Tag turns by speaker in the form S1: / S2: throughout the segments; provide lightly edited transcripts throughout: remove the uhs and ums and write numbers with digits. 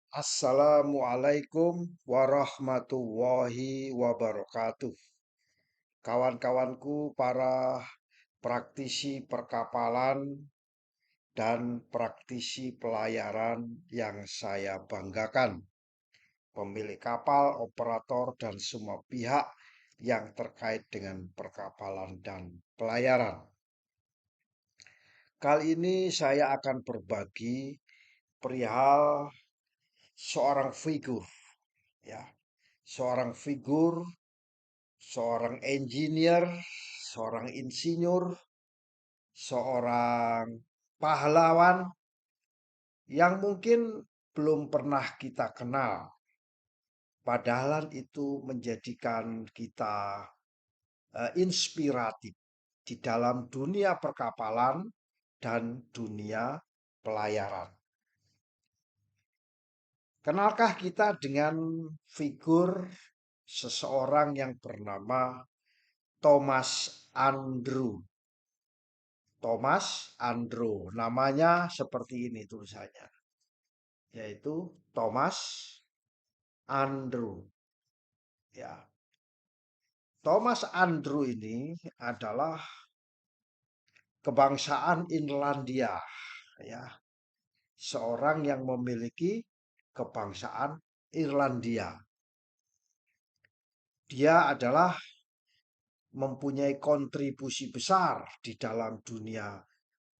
S1: Assalamualaikum warahmatullahi wabarakatuh. Kawan-kawanku, para praktisi perkapalan dan praktisi pelayaran yang saya banggakan, pemilik kapal, operator, dan semua pihak yang terkait dengan perkapalan dan pelayaran. Kali ini saya akan berbagi perihal seorang figur, ya, seorang figur seorang engineer, seorang insinyur, seorang pahlawan yang mungkin belum pernah kita kenal. Padahal itu menjadikan kita inspiratif di dalam dunia perkapalan dan dunia pelayaran. Kenalkah kita dengan figur seseorang yang bernama Thomas Andrew? Thomas Andrew. Namanya seperti ini tulisannya, yaitu Thomas Andrew. Ya, Thomas Andrew ini adalah kebangsaan Irlandia, ya, seorang yang memiliki kebangsaan Irlandia. Dia adalah mempunyai kontribusi besar di dalam dunia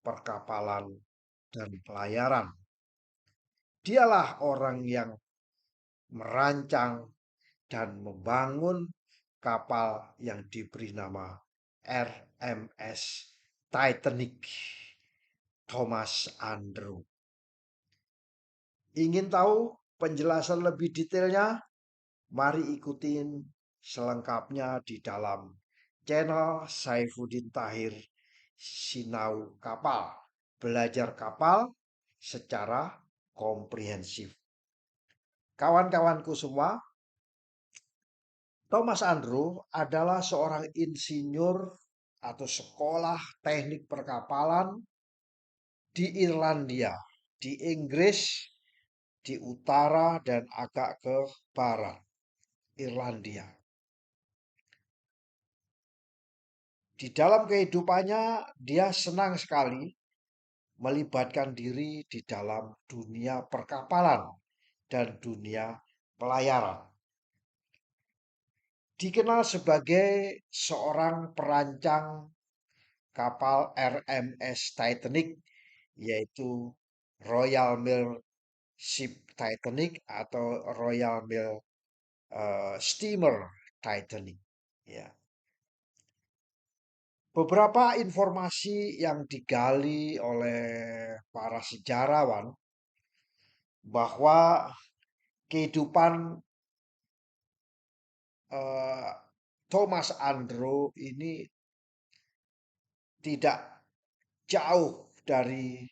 S1: perkapalan dan pelayaran. Dialah orang yang merancang dan membangun kapal yang diberi nama RMS Titanic. Thomas Andrew. Ingin tahu penjelasan lebih detailnya? Mari ikutin selengkapnya di dalam channel Saifuddin Tahir Sinau Kapal. Belajar kapal secara komprehensif. Kawan-kawanku semua, Thomas Andrew adalah seorang insinyur atau sekolah teknik perkapalan di Irlandia, di Inggris, di utara dan agak ke barat Irlandia. Di dalam kehidupannya, dia senang sekali melibatkan diri di dalam dunia perkapalan dan dunia pelayaran. Dikenal sebagai seorang perancang kapal RMS Titanic, yaitu Royal Mail Ship Titanic atau Royal Mail Steamer Titanic. Ya. Beberapa informasi yang digali oleh para sejarawan bahwa kehidupan Thomas Andrew ini tidak jauh dari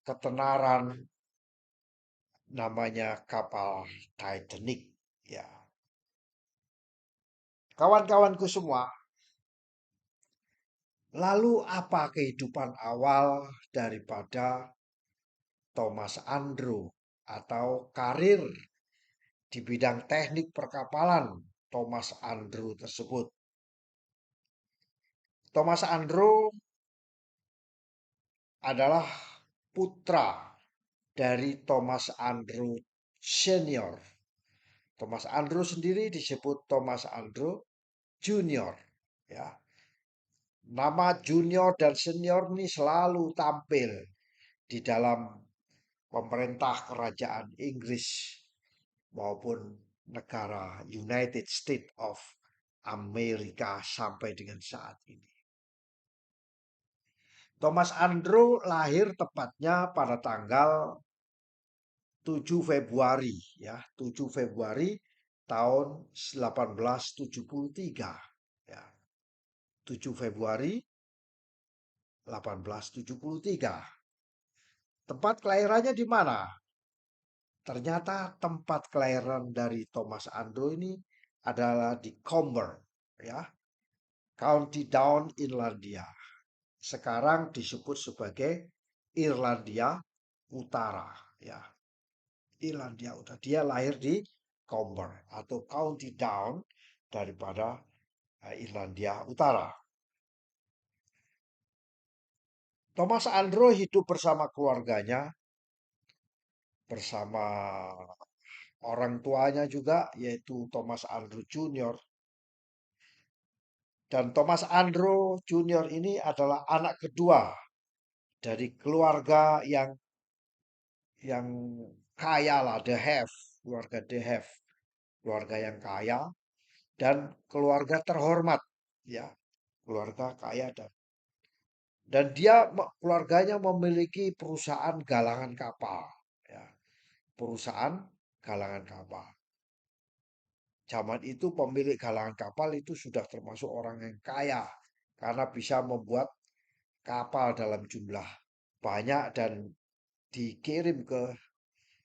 S1: ketenaran namanya kapal Titanic. Ya, kawan-kawanku semua, lalu apa kehidupan awal daripada Thomas Andrew atau karir di bidang teknik perkapalan Thomas Andrew tersebut? Thomas Andrew adalah putra dari Thomas Andrew Senior. Thomas Andrew sendiri disebut Thomas Andrew Junior. Ya, nama junior dan senior ini selalu tampil di dalam pemerintah kerajaan Inggris maupun negara United States of America sampai dengan saat ini. Thomas Andrew lahir tepatnya pada tanggal 7 Februari, ya, 7 Februari tahun 1873, ya. 7 Februari 1873. Tempat kelahirannya di mana? Ternyata tempat kelahiran dari Thomas Andrew ini adalah di Comber, ya, County Down, Irlandia. Sekarang disebut sebagai Irlandia Utara, ya. Irlandia Utara. Dia lahir di Comber atau County Down daripada Irlandia Utara. Thomas Andrew hidup bersama keluarganya, bersama orang tuanya juga, yaitu Thomas Andrew Junior. Dan Thomas Andrew Junior ini adalah anak kedua dari keluarga yang kaya lah, The Have, keluarga The Have, keluarga yang kaya dan keluarga terhormat, ya, keluarga kaya dan dia keluarganya memiliki perusahaan galangan kapal, ya, perusahaan galangan kapal. Zaman itu pemilik galangan kapal itu sudah termasuk orang yang kaya karena bisa membuat kapal dalam jumlah banyak dan dikirim ke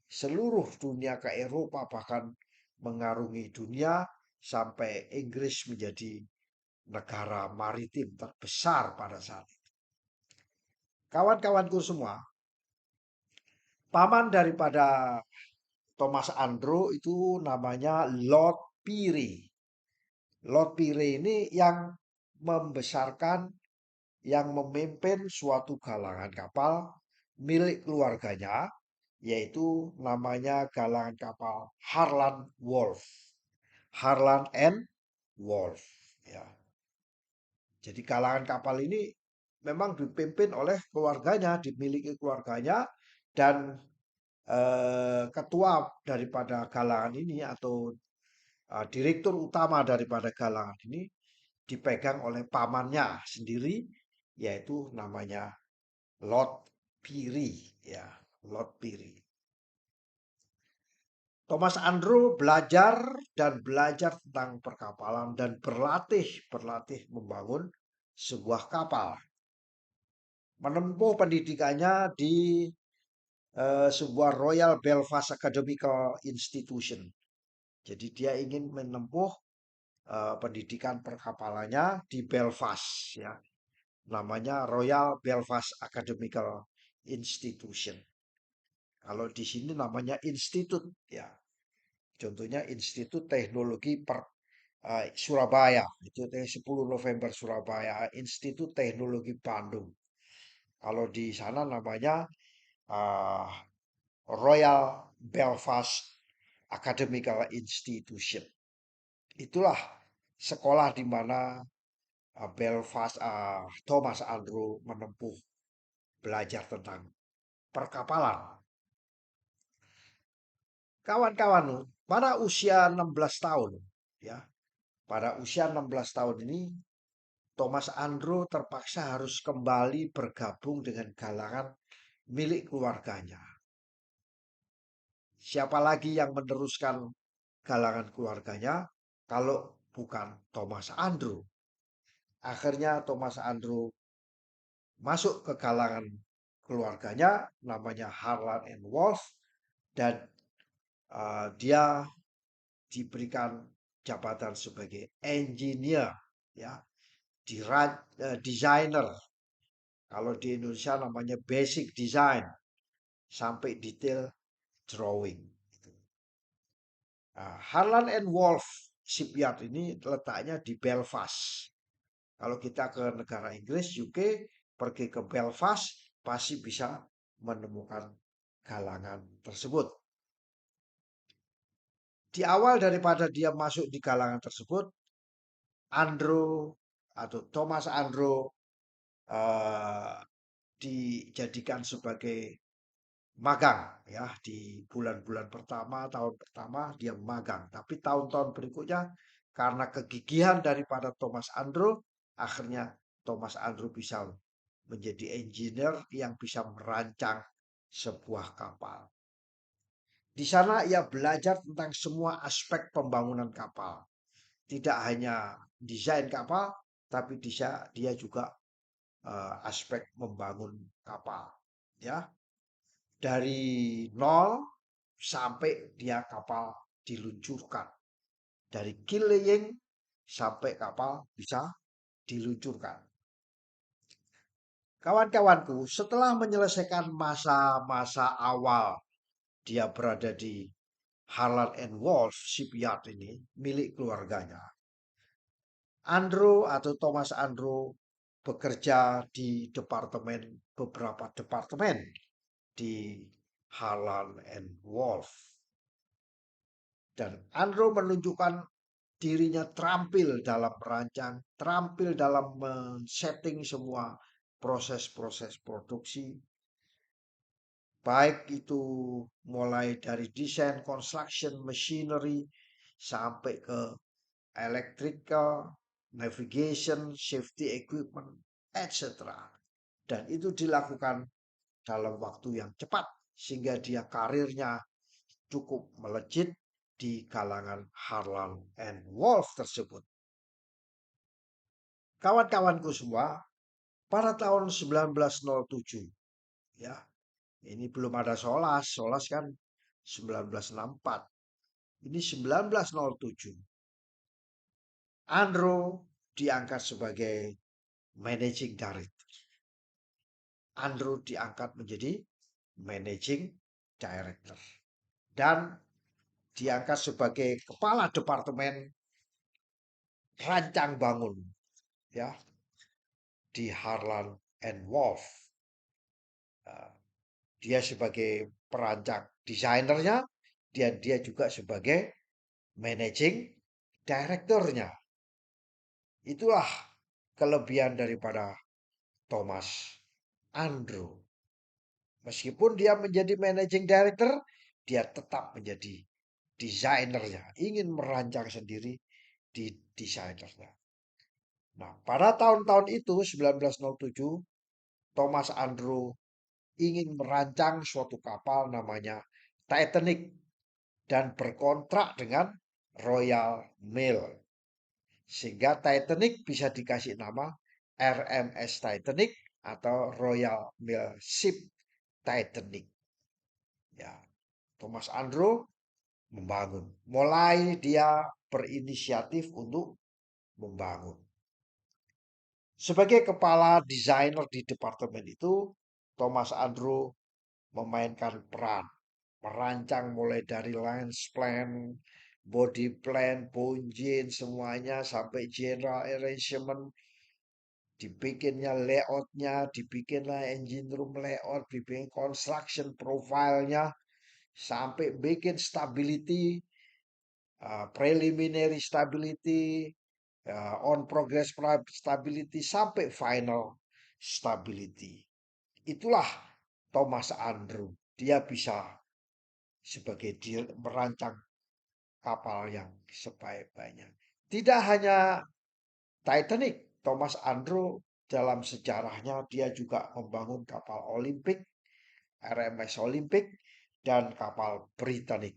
S1: seluruh dunia, ke Eropa, bahkan mengarungi dunia sampai Inggris menjadi negara maritim terbesar pada saat itu. Kawan-kawanku semua, paman daripada Thomas Andrew itu namanya Lord Peary. Lord Peary ini yang membesarkan, yang memimpin suatu galangan kapal milik keluarganya, yaitu namanya galangan kapal Harland Wolff. Harland and Wolff, ya. Jadi galangan kapal ini memang dipimpin oleh keluarganya, dimiliki keluarganya, dan ketua daripada galangan ini atau direktur utama daripada galangan ini dipegang oleh pamannya sendiri, yaitu namanya Lord Peary, ya, Lord Peary. Thomas Andrew belajar dan belajar tentang perkapalan dan berlatih membangun sebuah kapal. Menempuh pendidikannya di sebuah Royal Belfast Academical Institution. Jadi dia ingin menempuh pendidikan perkapalannya di Belfast, ya. Namanya Royal Belfast Academical Institution. Kalau di sini namanya institut, ya. Contohnya Institut Teknologi Surabaya, itu 10 November Surabaya, Institut Teknologi Bandung. Kalau di sana namanya uh, Royal Belfast Academical Institution. Itulah sekolah di mana Belfast Thomas Andrew menempuh belajar tentang perkapalan. Kawan-kawan, pada usia 16 tahun, ya, pada usia 16 tahun ini Thomas Andrew terpaksa harus kembali bergabung dengan galangan milik keluarganya. Siapa lagi yang meneruskan galangan keluarganya kalau bukan Thomas Andrew? Akhirnya Thomas Andrew masuk ke kalangan keluarganya, namanya Harland and Wolff, dan dia diberikan jabatan sebagai engineer, ya, designer. Kalau di Indonesia namanya basic design sampai detail drawing. Harland and Wolff Shipyard ini letaknya di Belfast. Kalau kita ke negara Inggris, UK, pergi ke Belfast, pasti bisa menemukan galangan tersebut. Di awal daripada dia masuk di galangan tersebut, Andrew atau Thomas Andrew uh, dijadikan sebagai magang, ya, di bulan-bulan pertama, tahun pertama dia magang. Tapi tahun-tahun berikutnya karena kegigihan daripada Thomas Andrew, akhirnya Thomas Andrew bisa menjadi engineer yang bisa merancang sebuah kapal. Di sana ia belajar tentang semua aspek pembangunan kapal. Tidak hanya desain kapal, tapi dia juga aspek membangun kapal, ya. Dari nol sampai dia kapal diluncurkan. Dari keel-laying sampai kapal bisa diluncurkan. Kawan-kawanku, setelah menyelesaikan masa-masa awal dia berada di Harland and Wolff shipyard ini milik keluarganya. Andrew atau Thomas Andrew bekerja di beberapa departemen di Harland and Wolff. Dan Andrew menunjukkan dirinya terampil dalam merancang, terampil dalam men-setting semua proses-proses produksi, baik itu mulai dari desain construction machinery sampai ke electrical, navigation, safety equipment, etc. Dan itu dilakukan dalam waktu yang cepat sehingga dia karirnya cukup melejit di kalangan Harland and Wolff tersebut. Kawan-kawanku semua, pada tahun 1907, ya, ini belum ada Solas, Solas kan 1964. Ini 1907. Andrew diangkat sebagai managing director. Andrew diangkat menjadi managing director dan diangkat sebagai kepala departemen rancang bangun, ya, di Harland and Wolff. Dia sebagai perancang desainernya, dan dia juga sebagai managing directornya. Itulah kelebihan daripada Thomas Andrew. Meskipun dia menjadi managing director, dia tetap menjadi desainernya, ingin merancang sendiri di desainernya. Nah, pada tahun-tahun itu 1907, Thomas Andrew ingin merancang suatu kapal namanya Titanic dan berkontrak dengan Royal Mail. Sehingga Titanic bisa dikasih nama RMS Titanic atau Royal Mail Ship Titanic. Ya, Thomas Andrew membangun. Mulai dia berinisiatif untuk membangun. Sebagai kepala desainer di departemen itu, Thomas Andrew memainkan peran merancang mulai dari lines plan, body plan, bunjin, semuanya sampai general arrangement, dibikinnya layoutnya, dibikinlah engine room layout, dibikin construction profile-nya, sampai bikin stability, preliminary stability, on progress stability, sampai final stability. Itulah Thomas Andrew. Dia bisa sebagai merancang kapal yang sebaik-baiknya. Tidak hanya Titanic, Thomas Andrew dalam sejarahnya dia juga membangun kapal Olympic, RMS Olympic, dan kapal Britannic.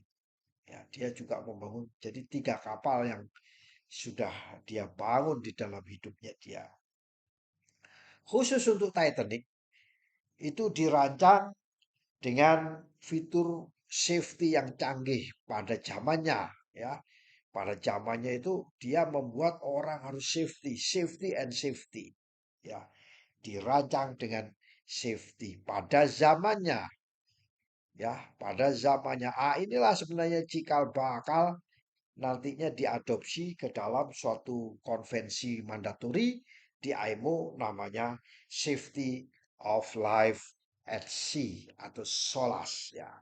S1: Ya, dia juga membangun jadi 3 kapal yang sudah dia bangun di dalam hidupnya dia. Khusus untuk Titanic, itu dirancang dengan fitur safety yang canggih pada zamannya, ya. Pada zamannya itu dia membuat orang harus safety and safety. Ya, dirancang dengan safety pada zamannya. Ya, pada zamannya. Inilah sebenarnya cikal bakal nantinya diadopsi ke dalam suatu konvensi mandatori di IMO namanya Safety of Life at Sea atau SOLAS, ya.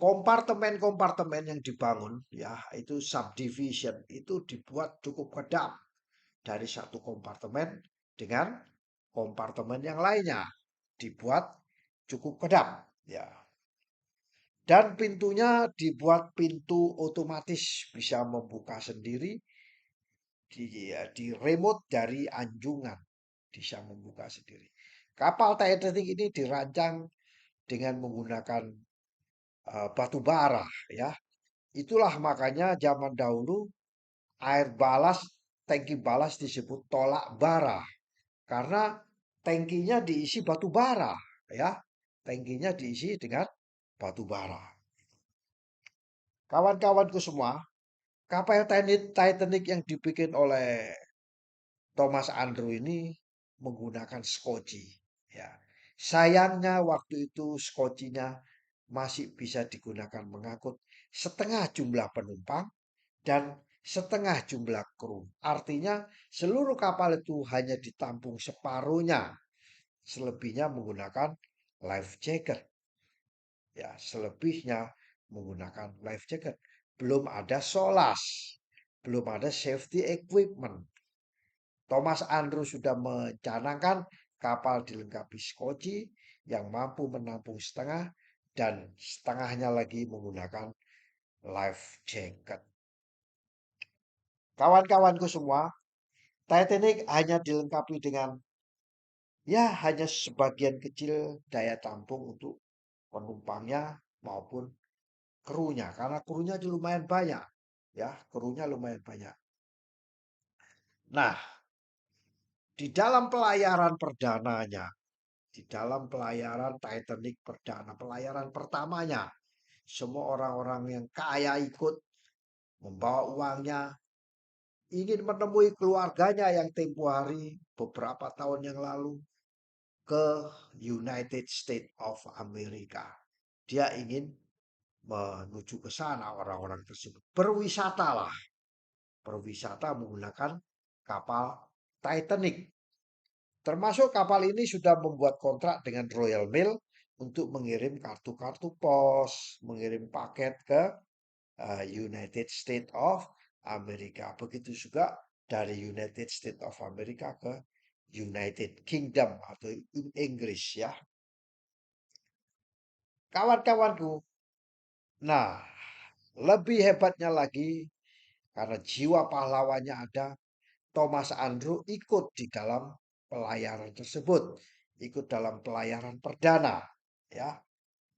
S1: Kompartemen-kompartemen yang dibangun, ya, itu subdivision, itu dibuat cukup kedap dari satu kompartemen dengan kompartemen yang lainnya, dibuat cukup kedap, ya. Dan pintunya dibuat pintu otomatis, bisa membuka sendiri, di remote dari anjungan, bisa membuka sendiri. Kapal Titanic ini dirancang dengan menggunakan batu bara, ya. Itulah makanya zaman dahulu air balas, tangki balas disebut tolak bara. Karena tangkinya diisi batu bara, ya. Tangkinya diisi dengan batu bara. Kawan-kawanku semua, kapal Titanic yang dibikin oleh Thomas Andrew ini menggunakan skoci, ya. Sayangnya waktu itu skocinya masih bisa digunakan mengangkut setengah jumlah penumpang dan setengah jumlah kru. Artinya seluruh kapal itu hanya ditampung separuhnya. Selebihnya menggunakan life jacket. Ya, selebihnya menggunakan life jacket. Belum ada SOLAS, belum ada safety equipment. Thomas Andrew sudah mencanangkan kapal dilengkapi skoci yang mampu menampung setengah dan setengahnya lagi menggunakan life jacket. Kawan-kawanku semua, Titanic hanya dilengkapi dengan hanya sebagian kecil daya tampung untuk penumpangnya maupun krunya karena krunya lumayan banyak. Ya, krunya lumayan banyak. Nah, di dalam pelayaran perdananya, di dalam pelayaran Titanic perdana, pelayaran pertamanya, semua orang-orang yang kaya ikut membawa uangnya, ingin menemui keluarganya yang tempo hari beberapa tahun yang lalu ke United States of America. Dia ingin menuju ke sana orang-orang tersebut. Berwisatalah, berwisata menggunakan kapal Titanic. Termasuk kapal ini sudah membuat kontrak dengan Royal Mail untuk mengirim kartu-kartu pos, mengirim paket ke United States of America. Begitu juga dari United States of America ke United Kingdom atau Inggris ya. Kawan-kawanku, nah lebih hebatnya lagi karena jiwa pahlawannya ada, Thomas Andrew ikut di dalam pelayaran tersebut, ikut dalam pelayaran perdana, ya,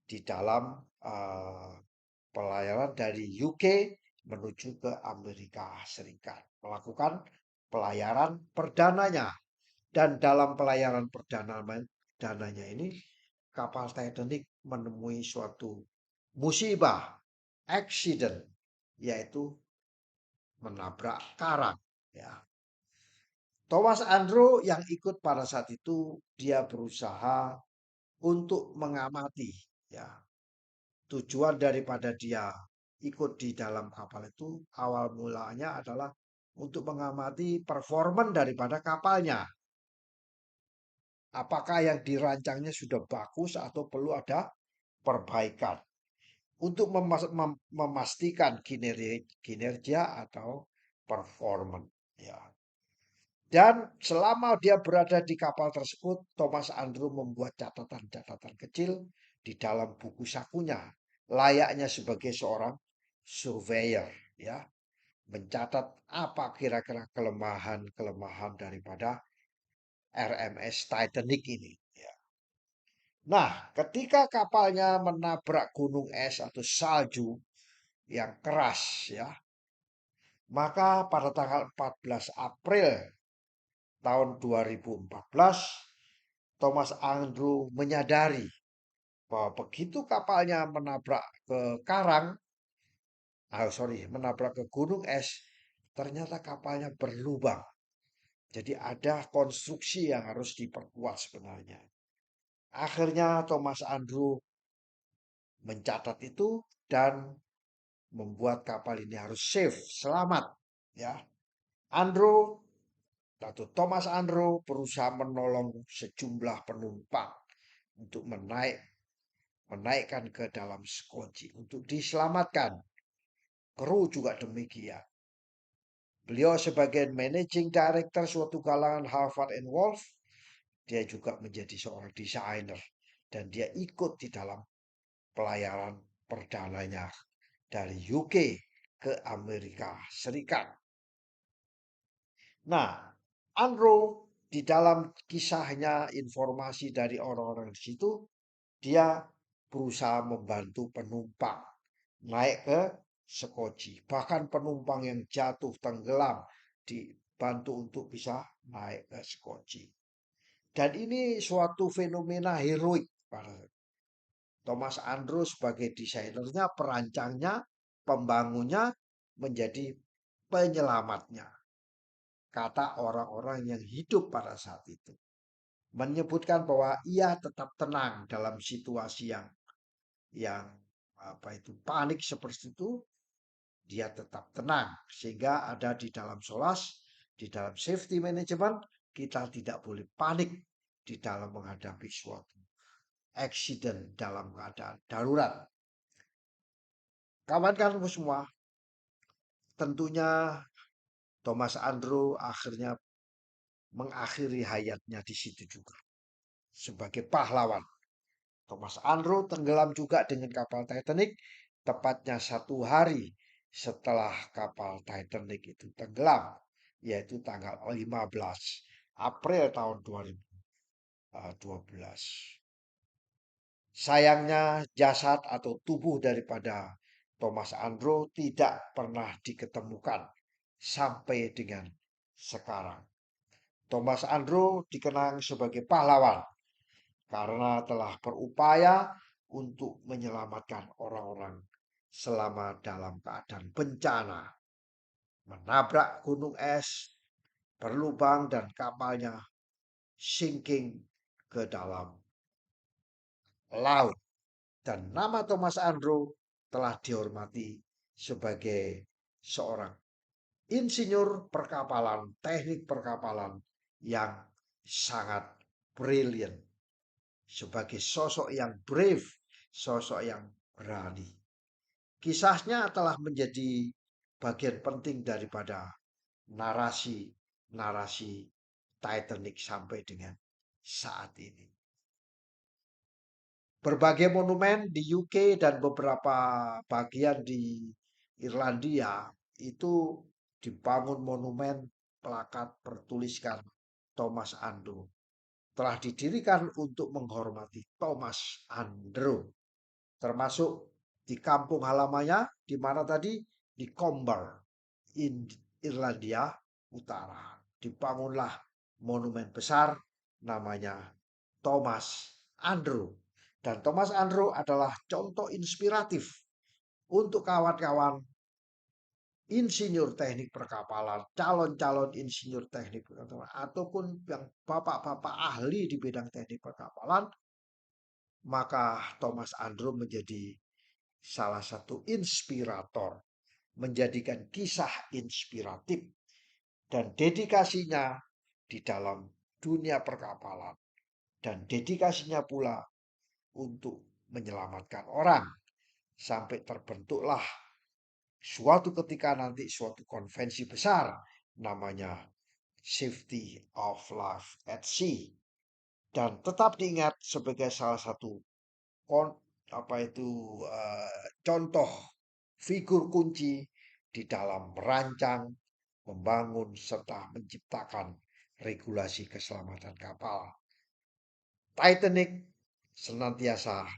S1: di dalam pelayaran dari UK menuju ke Amerika Serikat, melakukan pelayaran perdananya. Dan dalam pelayaran perdananya ini, kapal Titanic menemui suatu musibah, accident, yaitu menabrak karang. Ya. Thomas Andrew yang ikut pada saat itu dia berusaha untuk mengamati ya. Tujuan daripada dia ikut di dalam kapal itu awal mulanya adalah untuk mengamati performan daripada kapalnya. Apakah yang dirancangnya sudah bagus atau perlu ada perbaikan untuk memastikan kinerja atau performan ya. Dan selama dia berada di kapal tersebut, Thomas Andrew membuat catatan-catatan kecil di dalam buku sakunya, layaknya sebagai seorang surveyor, ya, mencatat apa kira-kira kelemahan-kelemahan daripada RMS Titanic ini. Ya. Nah, ketika kapalnya menabrak gunung es atau salju yang keras, ya, maka pada tanggal 14 April tahun 2014, Thomas Andrew menyadari bahwa begitu kapalnya menabrak ke karang, menabrak ke gunung es, ternyata kapalnya berlubang. Jadi ada konstruksi yang harus diperkuat sebenarnya. Akhirnya Thomas Andrew mencatat itu dan membuat kapal ini harus safe, selamat. Ya, Andrew atau Thomas Andrew berusaha menolong sejumlah penumpang untuk menaikkan ke dalam skoci untuk diselamatkan. Kru juga demikian. Beliau sebagai managing director suatu galangan Harvard and Wolff, dia juga menjadi seorang desainer dan dia ikut di dalam pelayaran perdananya dari UK ke Amerika Serikat. Nah, Andrew di dalam kisahnya informasi dari orang-orang di situ, dia berusaha membantu penumpang naik ke skoci. Bahkan penumpang yang jatuh tenggelam dibantu untuk bisa naik ke skoci. Dan ini suatu fenomena heroik pada Thomas Andrew sebagai desainernya, perancangnya, pembangunnya menjadi penyelamatnya. Kata orang-orang yang hidup pada saat itu. menyebutkan bahwa ia tetap tenang dalam situasi yang apa itu panik seperti itu, dia tetap tenang sehingga ada di dalam SOLAS, di dalam safety management kita tidak boleh panik di dalam menghadapi suatu accident dalam keadaan darurat. Kawan-kawanku semua, tentunya Thomas Andrew akhirnya mengakhiri hayatnya di situ juga sebagai pahlawan. Thomas Andrew tenggelam juga dengan kapal Titanic tepatnya 1 hari setelah kapal Titanic itu tenggelam, yaitu tanggal 15 April tahun 2012. Sayangnya jasad atau tubuh daripada Thomas Andrew tidak pernah diketemukan sampai dengan sekarang. Thomas Andrew dikenang sebagai pahlawan karena telah berupaya untuk menyelamatkan orang-orang selama dalam keadaan bencana, menabrak gunung es, berlubang dan kapalnya sinking ke dalam laut. Dan nama Thomas Andrew telah dihormati sebagai seorang insinyur perkapalan, teknik perkapalan yang sangat brilliant, sebagai sosok yang brave, sosok yang berani. Kisahnya telah menjadi bagian penting daripada narasi Titanic sampai dengan saat ini. Berbagai monumen di UK dan beberapa bagian di Irlandia itu dibangun monumen plakat bertuliskan Thomas Andrew. Telah didirikan untuk menghormati Thomas Andrew. Termasuk di kampung halamannya di mana tadi di Comber, Irlandia Utara. Dibangunlah monumen besar namanya Thomas Andrew. Dan Thomas Andrew adalah contoh inspiratif untuk kawan-kawan insinyur teknik perkapalan, calon-calon insinyur teknik perkapalan, ataupun yang bapak-bapak ahli di bidang teknik perkapalan, maka Thomas Andrew menjadi salah satu inspirator, menjadikan kisah inspiratif dan dedikasinya di dalam dunia perkapalan, dan dedikasinya pula untuk menyelamatkan orang sampai terbentuklah suatu ketika nanti suatu konvensi besar namanya Safety of Life at Sea, dan tetap diingat sebagai salah satu contoh figur kunci di dalam merancang, membangun serta menciptakan regulasi keselamatan kapal. Titanic senantiasa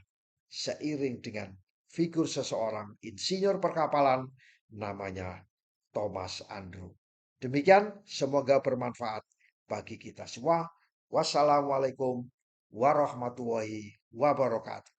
S1: seiring dengan figur seseorang insinyur perkapalan namanya Thomas Andrew. Demikian, semoga bermanfaat bagi kita semua. Wassalamualaikum warahmatullahi wabarakatuh.